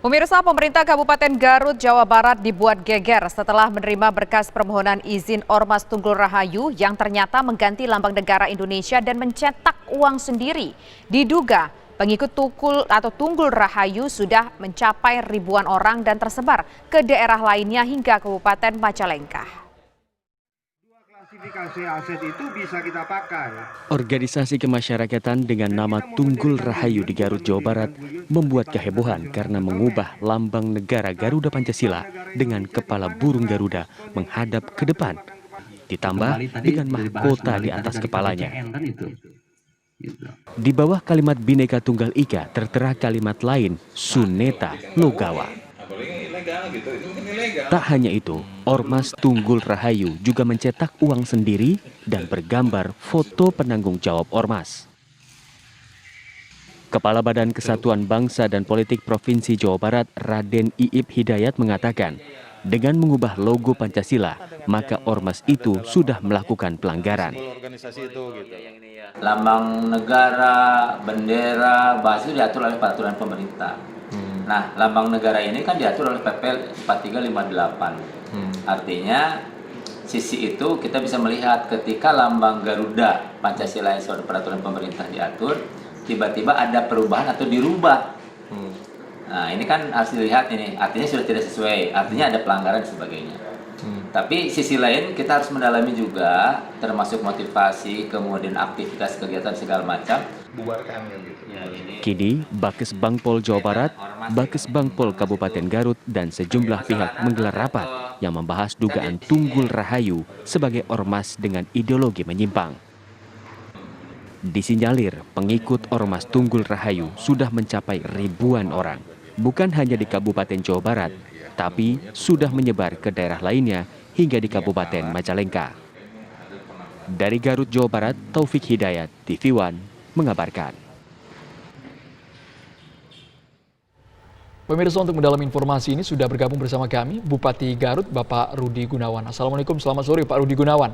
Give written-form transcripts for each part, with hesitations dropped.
Pemirsa, pemerintah Kabupaten Garut, Jawa Barat dibuat geger setelah menerima berkas permohonan izin Ormas Tunggul Rahayu yang ternyata mengganti lambang negara Indonesia dan mencetak uang sendiri. Diduga pengikut Tunggul Rahayu sudah mencapai ribuan orang dan tersebar ke daerah lainnya hingga Kabupaten Majalengka. Klasifikasi aset itu bisa kita pakai. Organisasi kemasyarakatan dengan nama Tunggul Rahayu di Garut, Jawa Barat membuat kehebohan karena mengubah lambang negara Garuda Pancasila dengan kepala burung Garuda menghadap ke depan, ditambah dengan mahkota di atas kepalanya. Di bawah kalimat Bhinneka Tunggal Ika tertera kalimat lain, Suneta Logawa. Tak hanya itu, Ormas Tunggul Rahayu juga mencetak uang sendiri dan bergambar foto penanggung jawab Ormas. Kepala Badan Kesatuan Bangsa dan Politik Provinsi Jawa Barat, Raden Iip Hidayat mengatakan, dengan mengubah logo Pancasila, maka Ormas itu sudah melakukan pelanggaran. Lambang negara, bendera, bahasa itu diatur oleh peraturan pemerintah. Nah, lambang negara ini kan diatur oleh PP 4358. Artinya, sisi itu kita bisa melihat ketika lambang Garuda Pancasila yang sudah peraturan pemerintah diatur, tiba-tiba ada perubahan atau dirubah. Nah, ini kan harus dilihat ini, artinya sudah tidak sesuai, artinya ada pelanggaran dan sebagainya. Tapi sisi lain kita harus mendalami juga, termasuk motivasi, kemudian aktivitas kegiatan segala macam. Kini, Bakes Bangpol Jawa Barat, Bakes Bangpol Kabupaten Garut, dan sejumlah pihak menggelar rapat yang membahas dugaan Tunggul Rahayu sebagai ormas dengan ideologi menyimpang. Disinyalir pengikut Ormas Tunggul Rahayu sudah mencapai ribuan orang, bukan hanya di Kabupaten Jawa Barat, tapi sudah menyebar ke daerah lainnya hingga di Kabupaten Majalengka. Dari Garut, Jawa Barat, Taufik Hidayat, TV One, mengabarkan. Pemirsa, untuk mendalam informasi ini sudah bergabung bersama kami Bupati Garut, Bapak Rudi Gunawan. Assalamualaikum, selamat sore Pak Rudi Gunawan.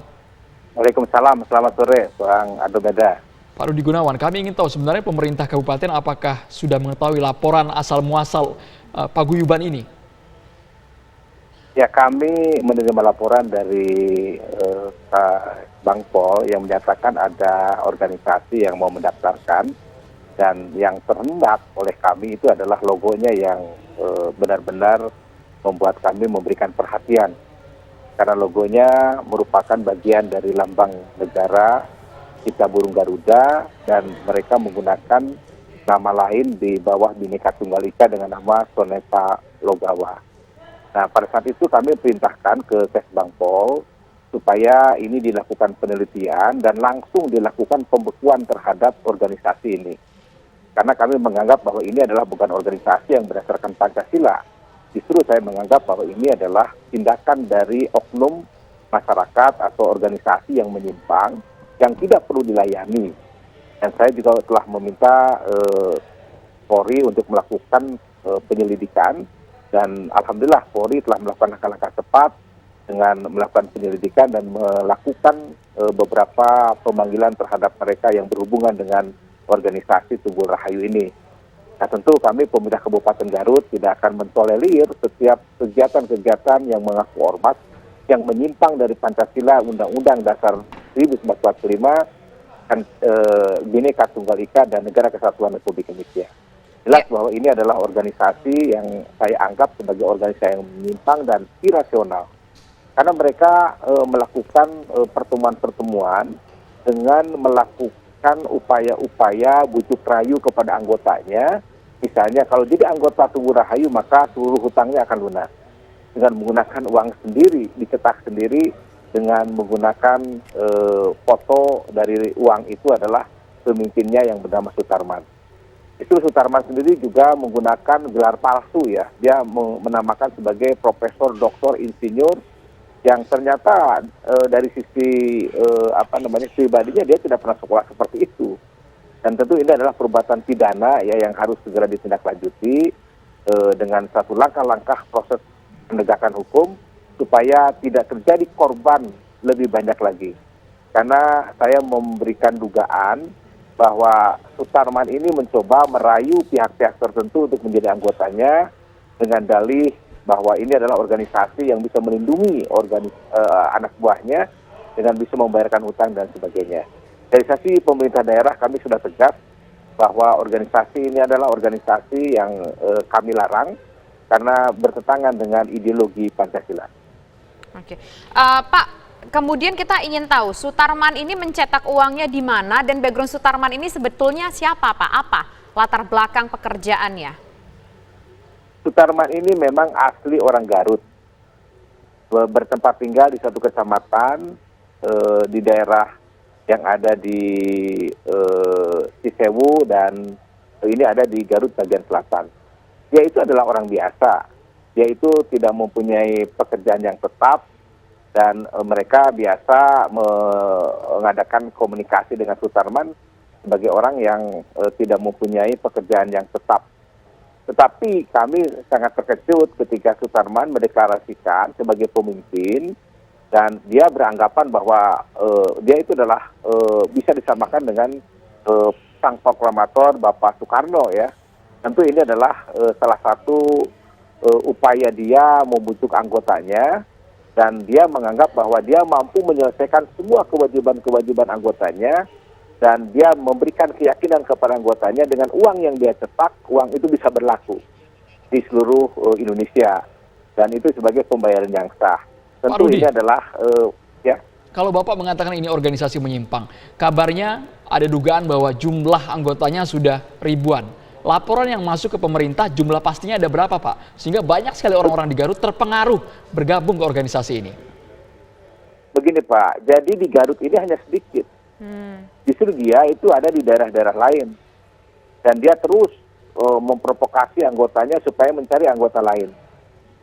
Waalaikumsalam, selamat sore Bang Adobeda. Pak Rudi Gunawan, kami ingin tahu sebenarnya pemerintah kabupaten apakah sudah mengetahui laporan asal-muasal paguyuban ini? Ya, kami menerima laporan dari Bangpol yang menyatakan ada organisasi yang mau mendaftarkan, dan yang terhendak oleh kami itu adalah logonya yang benar-benar membuat kami memberikan perhatian. Karena logonya merupakan bagian dari lambang negara kita burung Garuda, dan mereka menggunakan nama lain di bawah Bhinneka Tunggal Ika dengan nama Suneta Logawa. Nah, pada saat itu kami perintahkan ke Kesbangpol supaya ini dilakukan penelitian dan langsung dilakukan pembekuan terhadap organisasi ini. Karena kami menganggap bahwa ini adalah bukan organisasi yang berdasarkan Pancasila. Justru saya menganggap bahwa ini adalah tindakan dari oknum masyarakat atau organisasi yang menyimpang, yang tidak perlu dilayani. Dan saya juga telah meminta Polri untuk melakukan penyelidikan, dan alhamdulillah Polri telah melakukan langkah-langkah cepat dengan melakukan penyelidikan dan melakukan beberapa pemanggilan terhadap mereka yang berhubungan dengan organisasi Tunggul Rahayu ini. Nah, tentu kami pemerintah Kabupaten Garut tidak akan mentolerir setiap kegiatan-kegiatan yang mengaku ormas yang menyimpang dari Pancasila, Undang-Undang Dasar 1945, dan Bhinneka Tunggal Ika dan Negara Kesatuan Republik Indonesia. Jelas bahwa ini adalah organisasi yang saya anggap sebagai organisasi yang menyimpang dan irasional. Karena mereka melakukan pertemuan-pertemuan dengan melakukan upaya-upaya bujuk rayu kepada anggotanya. Misalnya kalau jadi anggota Tunggul Rahayu maka seluruh hutangnya akan lunas. Dengan menggunakan uang sendiri, dicetak sendiri, dengan menggunakan foto dari uang itu adalah pemimpinnya yang bernama Sutarman. Itu Sutarman sendiri juga menggunakan gelar palsu ya. Dia menamakan sebagai profesor, doktor, insinyur, yang ternyata dari sisi pribadinya dia tidak pernah sekolah seperti itu. Dan tentu ini adalah perbuatan pidana ya yang harus segera ditindaklanjuti dengan satu langkah-langkah proses penegakan hukum supaya tidak terjadi korban lebih banyak lagi. Karena saya memberikan dugaan bahwa Sutarman ini mencoba merayu pihak-pihak tertentu untuk menjadi anggotanya, dengan dalih bahwa ini adalah organisasi yang bisa melindungi anak buahnya dengan bisa membayarkan hutang dan sebagainya. Dari sisi pemerintah daerah kami sudah tegas bahwa organisasi ini adalah organisasi yang kami larang karena bertentangan dengan ideologi Pancasila. Oke, Pak, kemudian kita ingin tahu Sutarman ini mencetak uangnya di mana dan background Sutarman ini sebetulnya siapa, Pak? Apa latar belakang pekerjaannya? Sutarman ini memang asli orang Garut, bertempat tinggal di satu kecamatan di daerah yang ada di Cisewu dan ini ada di Garut bagian selatan. Dia itu adalah orang biasa, dia itu tidak mempunyai pekerjaan yang tetap dan mereka biasa mengadakan komunikasi dengan Sutarman sebagai orang yang tidak mempunyai pekerjaan yang tetap. Tetapi kami sangat terkejut ketika Sutarman mendeklarasikan sebagai pemimpin dan dia beranggapan bahwa dia itu adalah bisa disamakan dengan sang proklamator Bapak Soekarno ya. Tentu ini adalah salah satu upaya dia membujuk anggotanya dan dia menganggap bahwa dia mampu menyelesaikan semua kewajiban-kewajiban anggotanya dan dia memberikan keyakinan kepada anggotanya dengan uang yang dia cetak, uang itu bisa berlaku di seluruh Indonesia dan itu sebagai pembayaran yang sah. Tentu ini adalah ya. Kalau Bapak mengatakan ini organisasi menyimpang, kabarnya ada dugaan bahwa jumlah anggotanya sudah ribuan. Laporan yang masuk ke pemerintah jumlah pastinya ada berapa, Pak? Sehingga banyak sekali orang-orang di Garut terpengaruh bergabung ke organisasi ini. Begini Pak, jadi di Garut ini hanya sedikit. Justru dia itu ada di daerah-daerah lain. Dan dia terus memprovokasi anggotanya supaya mencari anggota lain.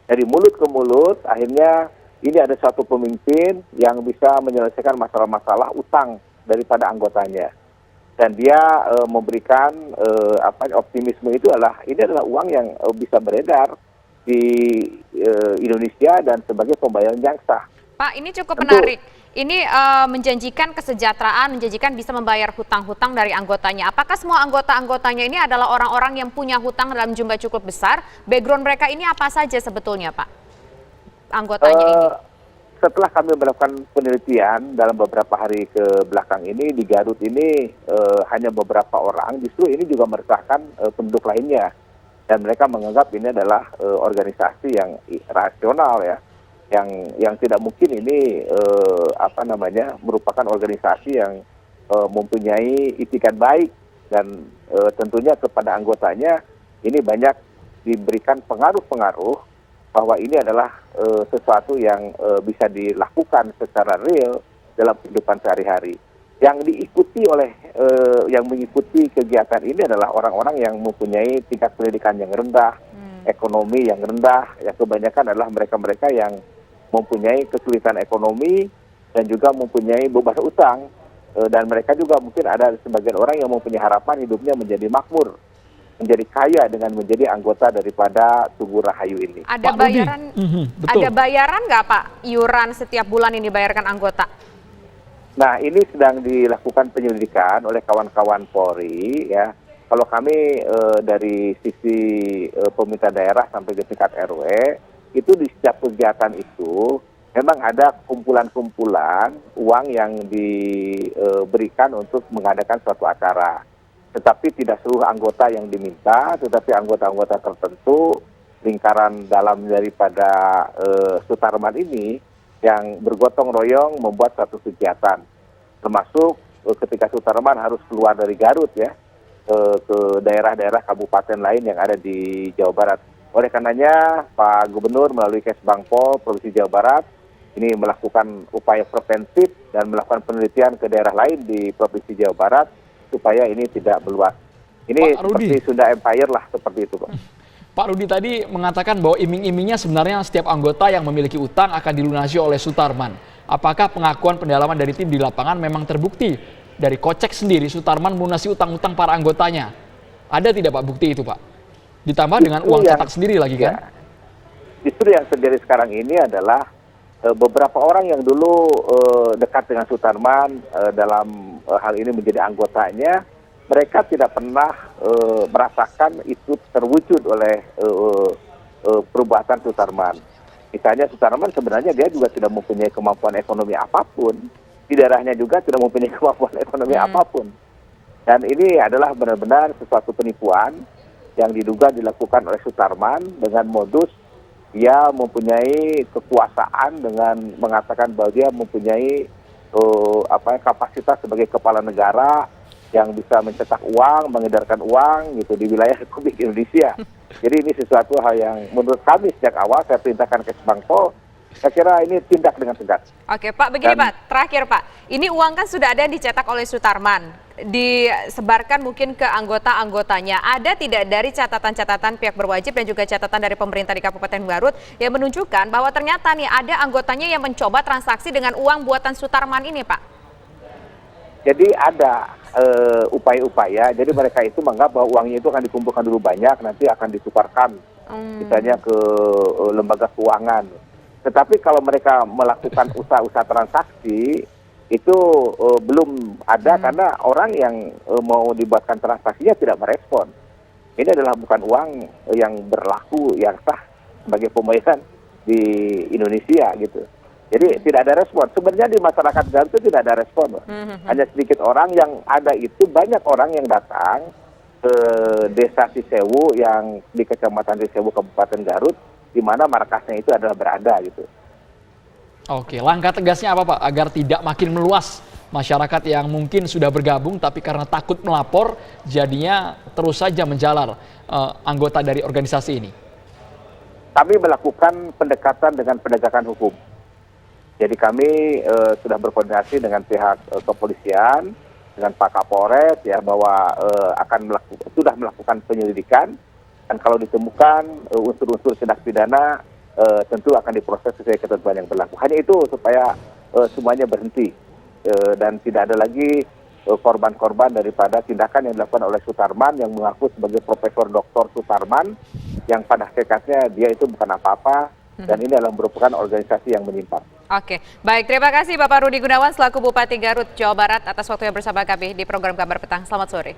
Dari mulut ke mulut, akhirnya ini ada satu pemimpin yang bisa menyelesaikan masalah-masalah utang daripada anggotanya. Dan dia memberikan optimisme itu ini adalah uang yang bisa beredar di Indonesia dan sebagai pembayaran yang sah. Pak, ini cukup menarik. Ini menjanjikan kesejahteraan, menjanjikan bisa membayar hutang-hutang dari anggotanya. Apakah semua anggota-anggotanya ini adalah orang-orang yang punya hutang dalam jumlah cukup besar? Background mereka ini apa saja sebetulnya, Pak? Anggotanya ini. Setelah kami melakukan penelitian dalam beberapa hari ke belakang ini, di Garut ini hanya beberapa orang, justru ini juga meresahkan penduduk lainnya. Dan mereka menganggap ini adalah organisasi yang rasional ya. Yang tidak mungkin ini merupakan organisasi yang mempunyai itikat baik dan tentunya kepada anggotanya ini banyak diberikan pengaruh-pengaruh bahwa ini adalah sesuatu yang bisa dilakukan secara real dalam kehidupan sehari-hari. Yang diikuti oleh yang mengikuti kegiatan ini adalah orang-orang yang mempunyai tingkat pendidikan yang rendah, ekonomi yang rendah, yang kebanyakan adalah mereka-mereka yang mempunyai kesulitan ekonomi dan juga mempunyai beban utang dan mereka juga mungkin ada sebagian orang yang mempunyai harapan hidupnya menjadi makmur, menjadi kaya dengan menjadi anggota daripada Tugu Rahayu ini. Ada bayaran, ada bayaran nggak Pak iuran setiap bulan yang dibayarkan anggota? Nah ini sedang dilakukan penyelidikan oleh kawan-kawan Polri ya. Kalau kami dari sisi pemerintah daerah sampai ke tingkat RW itu di setiap kegiatan itu memang ada kumpulan-kumpulan uang yang diberikan untuk mengadakan suatu acara. Tetapi tidak seluruh anggota yang diminta, tetapi anggota-anggota tertentu lingkaran dalam daripada Sutarman ini yang bergotong royong membuat satu kegiatan. Termasuk ketika Sutarman harus keluar dari Garut ya, ke daerah-daerah kabupaten lain yang ada di Jawa Barat. Oleh karenanya Pak Gubernur melalui Kesbangpol Provinsi Jawa Barat ini melakukan upaya preventif dan melakukan penelitian ke daerah lain di Provinsi Jawa Barat supaya ini tidak meluas. Ini seperti Sunda Empire lah seperti itu Pak. Pak Rudi tadi mengatakan bahwa iming-imingnya sebenarnya setiap anggota yang memiliki utang akan dilunasi oleh Sutarman. Apakah pengakuan pendalaman dari tim di lapangan memang terbukti dari kocek sendiri Sutarman melunasi utang-utang para anggotanya? Ada tidak Pak bukti itu Pak? Ditambah dengan uang cetak sendiri lagi kan? Ya, justru yang terjadi sekarang ini adalah beberapa orang yang dulu dekat dengan Sutarman dalam hal ini menjadi anggotanya, mereka tidak pernah merasakan itu terwujud oleh perbuatan Sutarman. Misalnya Sutarman sebenarnya dia juga tidak mempunyai kemampuan ekonomi apapun. Di daerahnya juga tidak mempunyai kemampuan ekonomi apapun. Dan ini adalah benar-benar sesuatu penipuan yang diduga dilakukan oleh Sutarman dengan modus dia mempunyai kekuasaan dengan mengatakan bahwa dia mempunyai kapasitas sebagai kepala negara yang bisa mencetak uang, mengedarkan uang gitu di wilayah Republik Indonesia. Jadi ini sesuatu hal yang menurut kami sejak awal saya perintahkan ke Bangpol, saya kira ini tindak dengan tegas. Oke Pak, begini Pak, terakhir Pak, ini uang kan sudah ada yang dicetak oleh Sutarman, disebarkan mungkin ke anggota-anggotanya. Ada tidak dari catatan-catatan pihak berwajib dan juga catatan dari pemerintah di Kabupaten Garut yang menunjukkan bahwa ternyata nih ada anggotanya yang mencoba transaksi dengan uang buatan Sutarman ini Pak? Jadi ada upaya-upaya, jadi mereka itu menganggap bahwa uangnya itu akan dikumpulkan dulu banyak, nanti akan ditukarkan misalnya ke lembaga keuangan. Tetapi kalau mereka melakukan usaha-usaha transaksi, itu belum ada karena orang yang mau dibuatkan transaksinya tidak merespon. Ini adalah bukan uang yang berlaku, yang sah sebagai pembayaran di Indonesia gitu. Jadi tidak ada respon. Sebenarnya di masyarakat Garut itu tidak ada respon. Hanya sedikit orang yang ada itu, banyak orang yang datang ke desa Cisewu yang di Kecamatan Cisewu Kabupaten Garut, di mana markasnya itu adalah berada gitu. Oke, langkah tegasnya apa Pak agar tidak makin meluas masyarakat yang mungkin sudah bergabung tapi karena takut melapor jadinya terus saja menjalar anggota dari organisasi ini? Kami melakukan pendekatan dengan penegakan hukum. Jadi kami sudah berkoordinasi dengan pihak kepolisian, dengan Pak Kapolres ya bahwa sudah melakukan penyelidikan dan kalau ditemukan unsur-unsur tindak pidana tentu akan diproses sesuai ketentuan yang berlaku. Hanya itu supaya semuanya berhenti dan tidak ada lagi korban-korban daripada tindakan yang dilakukan oleh Sutarman yang mengaku sebagai Profesor Dr. Sutarman yang pada hakikatnya dia itu bukan apa-apa dan ini adalah merupakan organisasi yang menyimpang. Oke, baik, terima kasih Bapak Rudi Gunawan selaku Bupati Garut, Jawa Barat atas waktunya bersama kami di program Kabar Petang. Selamat sore.